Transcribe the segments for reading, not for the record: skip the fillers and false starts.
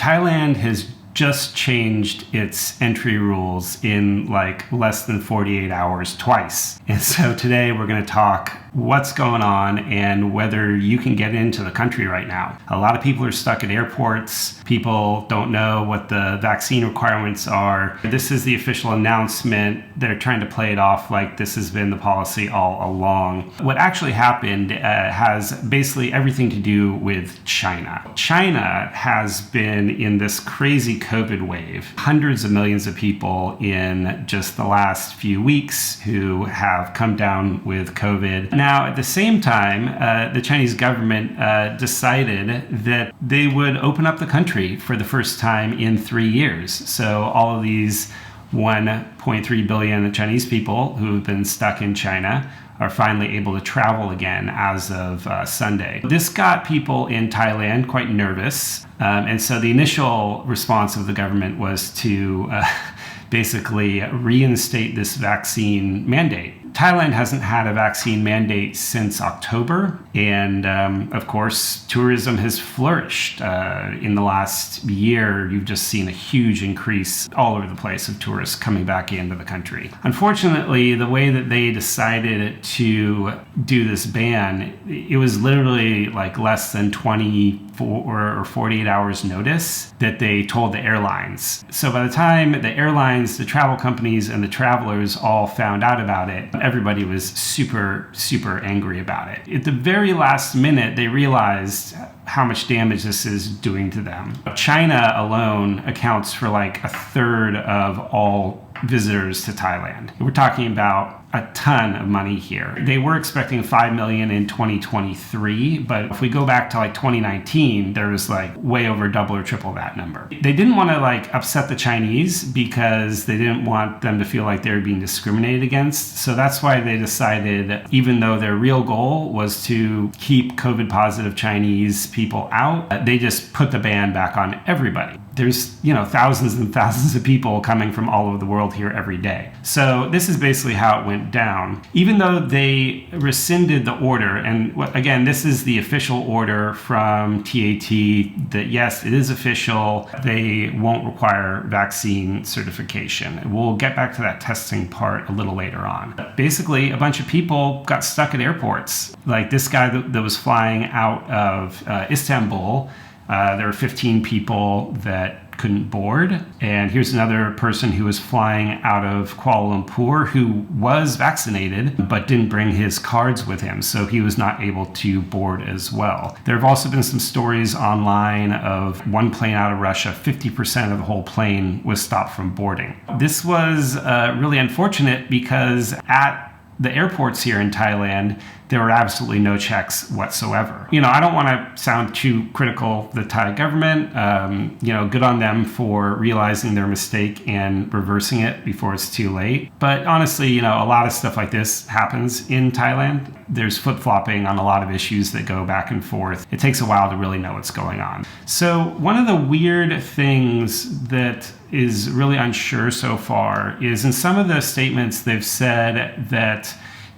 Thailand has just changed its entry rules in like less than 48 hours twice. And so today we're going to talk what's going on and whether you can get into the country right now. A lot of people are stuck at airports. People don't know what the vaccine requirements are. This is the official announcement. They're trying to play it off like this has been the policy all along. What actually happened has basically everything to do with China. China has been in this crazy COVID wave. Hundreds of millions of people in just the last few weeks who have come down with COVID. Now, at the same time, the Chinese government decided that they would open up the country for the first time in 3 years. So all of these 1.3 billion Chinese people who have been stuck in China are finally able to travel again as of Sunday. This got people in Thailand quite nervous. And so the initial response of the government was to basically reinstate this vaccine mandate. Thailand hasn't had a vaccine mandate since October, and of course, tourism has flourished. In the last year, you've just seen a huge increase all over the place of tourists coming back into the country. Unfortunately, the way that they decided to do this ban, it was literally like less than 24 or 48 hours notice that they told the airlines. So by the time the airlines, the travel companies, and the travelers all found out about it, everybody was super, super angry about it. At the very last minute, they realized how much damage this is doing to them. China alone accounts for like a third of all visitors to Thailand. We're talking about a ton of money here. They were expecting 5 million in 2023, but if we go back to like 2019, there was like way over double or triple that number. They didn't want to like upset the Chinese because they didn't want them to feel like they were being discriminated against. So that's why they decided, even though their real goal was to keep COVID positive Chinese people out, they just put the ban back on everybody. There's, thousands and thousands of people coming from all over the world here every day. So this is basically how it went down. Even though they rescinded the order, and again, this is the official order from TAT that yes, it is official. They won't require vaccine certification. We'll get back to that testing part a little later on. Basically, a bunch of people got stuck at airports. Like this guy that was flying out of Istanbul, there were 15 people that couldn't board. And here's another person who was flying out of Kuala Lumpur who was vaccinated but didn't bring his cards with him, so he was not able to board as well. There have also been some stories online of one plane out of Russia, 50% of the whole plane was stopped from boarding. This was really unfortunate because at the airports here in Thailand, there were absolutely no checks whatsoever. I don't want to sound too critical of the Thai government. Good on them for realizing their mistake and reversing it before it's too late. But honestly, a lot of stuff like this happens in Thailand. There's flip-flopping on a lot of issues that go back and forth. It takes a while to really know what's going on. So one of the weird things that is really unsure so far is in some of the statements they've said that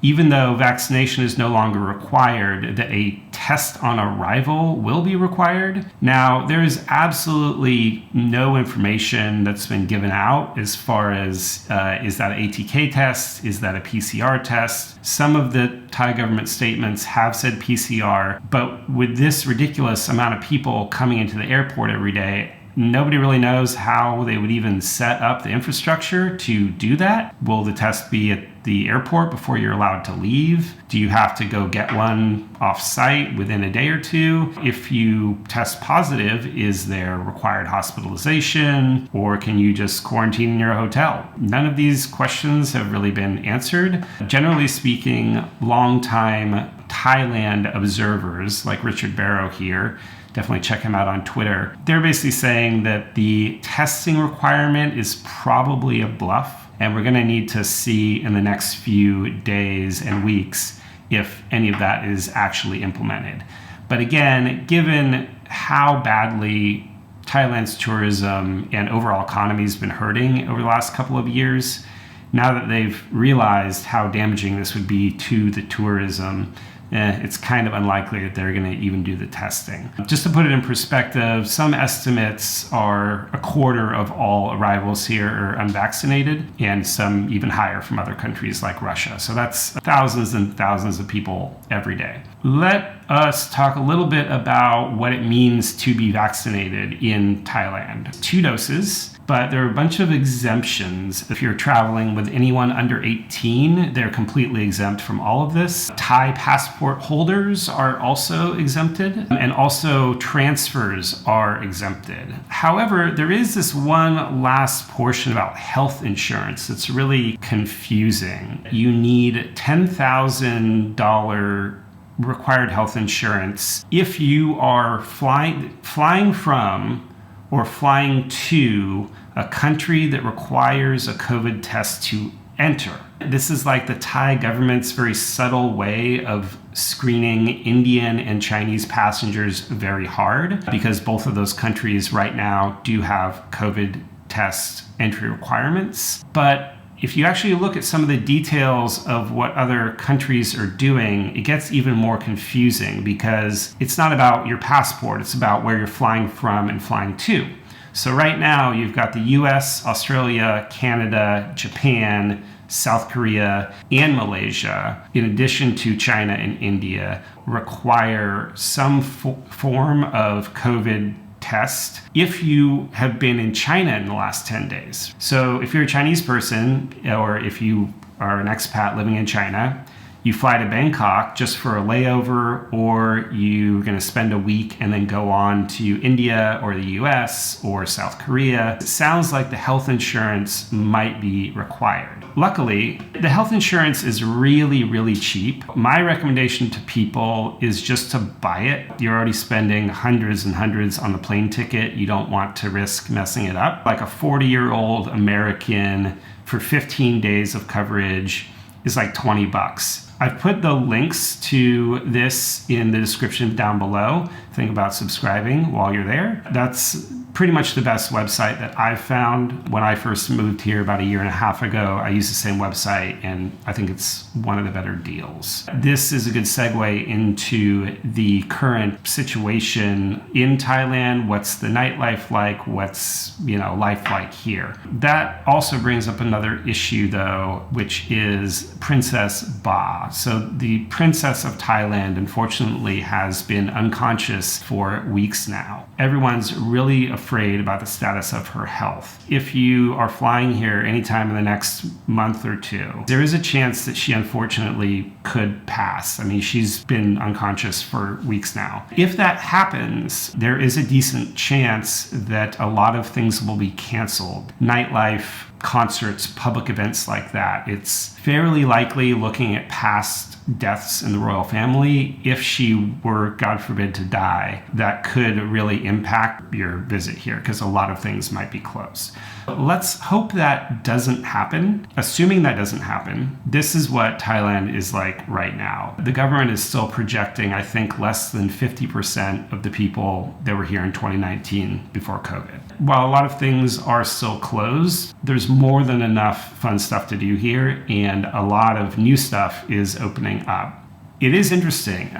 even though vaccination is no longer required, that a test on arrival will be required. Now, there is absolutely no information that's been given out as far as is that an ATK test? Is that a PCR test? Some of the Thai government statements have said PCR, but with this ridiculous amount of people coming into the airport every day, nobody really knows how they would even set up the infrastructure to do that. Will the test be at the airport before you're allowed to leave? Do you have to go get one off-site within a day or two? If you test positive, is there required hospitalization, or can you just quarantine in your hotel? None of these questions have really been answered. Generally speaking, long-time Thailand observers like Richard Barrow here, definitely check him out on Twitter. They're basically saying that the testing requirement is probably a bluff, and we're going to need to see in the next few days and weeks if any of that is actually implemented. But again, given how badly Thailand's tourism and overall economy has been hurting over the last couple of years, now that they've realized how damaging this would be to the tourism, it's kind of unlikely that they're going to even do the testing. Just to put it in perspective, some estimates are a quarter of all arrivals here are unvaccinated, and some even higher from other countries like Russia. So that's thousands and thousands of people every day. Let us talk a little bit about what it means to be vaccinated in Thailand. 2 doses, but there are a bunch of exemptions. If you're traveling with anyone under 18, they're completely exempt from all of this. Thai passport holders are also exempted, and also transfers are exempted. However, there is this one last portion about health insurance that's really confusing. You need $10,000 required health insurance if you are flying from or flying to a country that requires a COVID test to enter. This is like the Thai government's very subtle way of screening Indian and Chinese passengers very hard, because both of those countries right now do have COVID test entry requirements. But if you actually look at some of the details of what other countries are doing, it gets even more confusing, because it's not about your passport, it's about where you're flying from and flying to. So right now you've got the US, Australia, Canada, Japan, South Korea, and Malaysia, in addition to China and India, require some form of COVID test if you have been in China in the last 10 days. So if you're a Chinese person, or if you are an expat living in China, you fly to Bangkok just for a layover, or you're going to spend a week and then go on to India or the US or South Korea, it sounds like the health insurance might be required. Luckily, the health insurance is really, really cheap. My recommendation to people is just to buy it. You're already spending hundreds and hundreds on the plane ticket. You don't want to risk messing it up. Like a 40-year-old American for 15 days of coverage is like $20. I've put the links to this in the description down below. Think about subscribing while you're there. That's pretty much the best website that I've found. When I first moved here about a year and a half ago, I used the same website, and I think it's one of the better deals. This is a good segue into the current situation in Thailand. What's the nightlife like? What's, life like here? That also brings up another issue though, which is Princess Ba. So the Princess of Thailand, unfortunately, has been unconscious for weeks now. Everyone's really afraid about the status of her health. If you are flying here anytime in the next month or two, there is a chance that she unfortunately could pass. I mean, she's been unconscious for weeks now. If that happens, there is a decent chance that a lot of things will be canceled. Nightlife, concerts, public events like that. It's fairly likely, looking at past deaths in the royal family, if she were, God forbid, to die, that could really impact your visit here, because a lot of things might be closed. Let's hope that doesn't happen. Assuming that doesn't happen, this is what Thailand is like right now. The government is still projecting, I think, less than 50% of the people that were here in 2019 before COVID. While a lot of things are still closed, there's more than enough fun stuff to do here, and a lot of new stuff is opening up. It is interesting.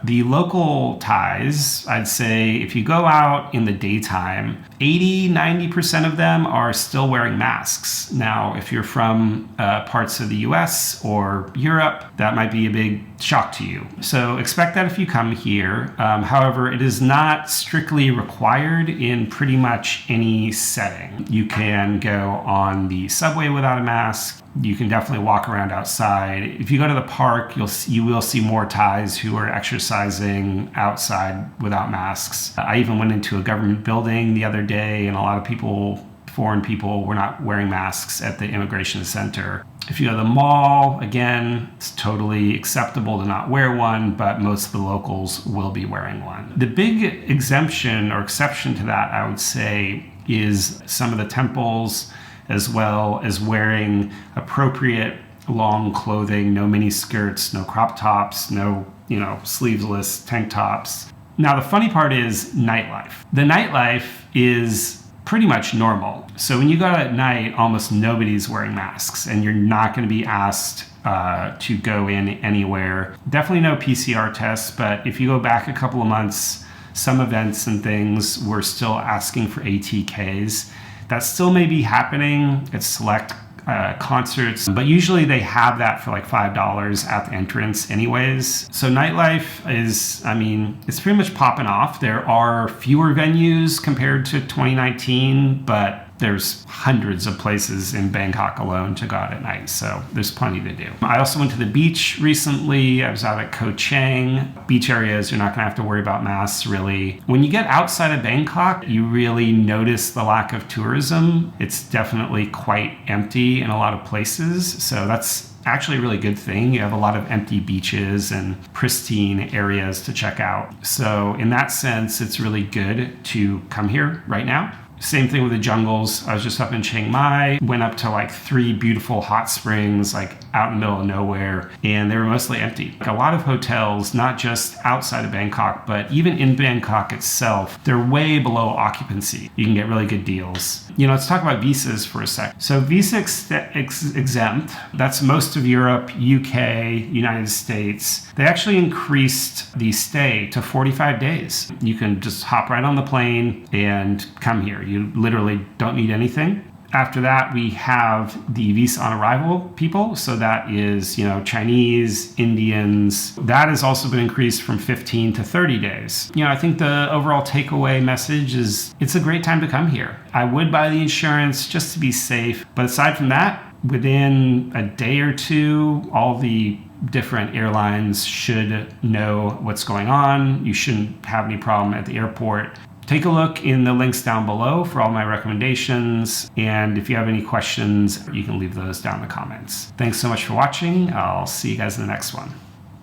The local Thais, I'd say if you go out in the daytime, 80-90% of them are still wearing masks. Now, if you're from parts of the US or Europe, that might be a big shock to you. So expect that if you come here. However, it is not strictly required in pretty much any setting. You can go on the subway without a mask. You can definitely walk around outside. If you go to the park, you will see more Thais who are exercising outside without masks. I even went into a government building the other day, and a lot of foreign people, were not wearing masks at the immigration center. If you go to the mall, again, it's totally acceptable to not wear one, but most of the locals will be wearing one. The big exemption or exception to that, I would say, is some of the temples, as well as wearing appropriate long clothing, no mini skirts, no crop tops, no, sleeveless tank tops. Now, the funny part is nightlife. The nightlife is pretty much normal. So when you go out at night, almost nobody's wearing masks, and you're not going to be asked to go in anywhere. Definitely no PCR tests, but if you go back a couple of months, some events and things were still asking for ATKs. That still may be happening at select concerts, but usually they have that for like $5 at the entrance anyways. So nightlife is, it's pretty much popping off. There are fewer venues compared to 2019, but there's hundreds of places in Bangkok alone to go out at night, so there's plenty to do. I also went to the beach recently. I was out at Koh Chang. Beach areas, you're not gonna have to worry about masks really. When you get outside of Bangkok, you really notice the lack of tourism. It's definitely quite empty in a lot of places, so that's actually a really good thing. You have a lot of empty beaches and pristine areas to check out. So in that sense, it's really good to come here right now. Same thing with the jungles. I was just up in Chiang Mai, went up to like 3 beautiful hot springs, like out in the middle of nowhere, and they were mostly empty. Like a lot of hotels, not just outside of Bangkok, but even in Bangkok itself, they're way below occupancy. You can get really good deals. Let's talk about visas for a sec. So visa exempt, that's most of Europe, UK, United States. They actually increased the stay to 45 days. You can just hop right on the plane and come here. You literally don't need anything. After that, we have the visa on arrival people. So that is, Chinese, Indians. That has also been increased from 15 to 30 days. I think the overall takeaway message is it's a great time to come here. I would buy the insurance just to be safe. But aside from that, within a day or two, all the different airlines should know what's going on. You shouldn't have any problem at the airport. Take a look in the links down below for all my recommendations. And if you have any questions, you can leave those down in the comments. Thanks so much for watching. I'll see you guys in the next one.